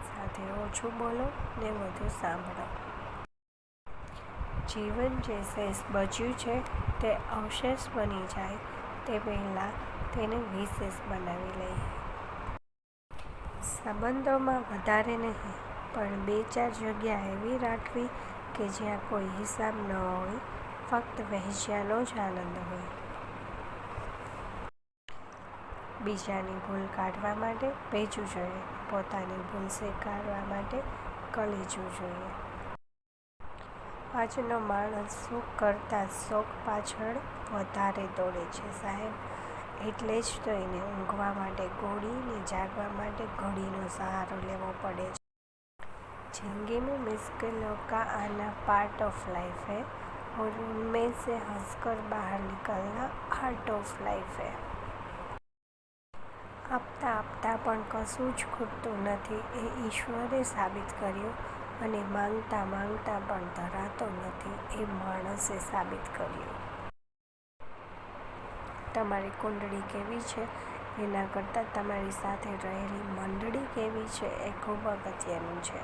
સાથે ઓછું બોલો ને વધુ સાંભળો. જીવન જે શેષ બચ્યું છે તે અવશેષ બની જાય તે પહેલાં તેને વિશેષ બનાવી લઈએ. સંબંધોમાં વધારે નહીં, પણ 2-4 જગ્યા એવી રાખવી કે જ્યાં કોઈ હિસાબ ન હોય, ફક્ત વહેંચ્યાનો જ આનંદ હોય. બીજાની ભૂલ કાઢવા માટે ભેજવું જોઈએ, પોતાની ભૂલ સ્વીકારવા માટે કલેજવું જોઈએ. આજનો માણસ સુખ કરતાં શોખ પાછળ વધારે દોડે છે સાહેબ. એટલે જ તો એને ઊંઘવા માટે ગોળી ને જાગવા માટે ઘડીનો સહારો લેવો પડે છે. जिंदगी में मुश्किलों का आना पार्ट ऑफ लाइफ है और उनमें से हंसकर बाहर निकलना आर्ट ऑफ लाइफ है. આપતા આપતા પણ કશું જ ખૂટતું નથી એ ઈશ્વરે સાબિત કર્યું, અને માંગતા માંગતા પણ ધરાતો નથી એ માણસે સાબિત કર્યું. તમારી કુંડળી કેવી છે એના કરતાં તમારી સાથે રહેલી મંડળી કેવી છે એ ખૂબ અગત્યનું છે.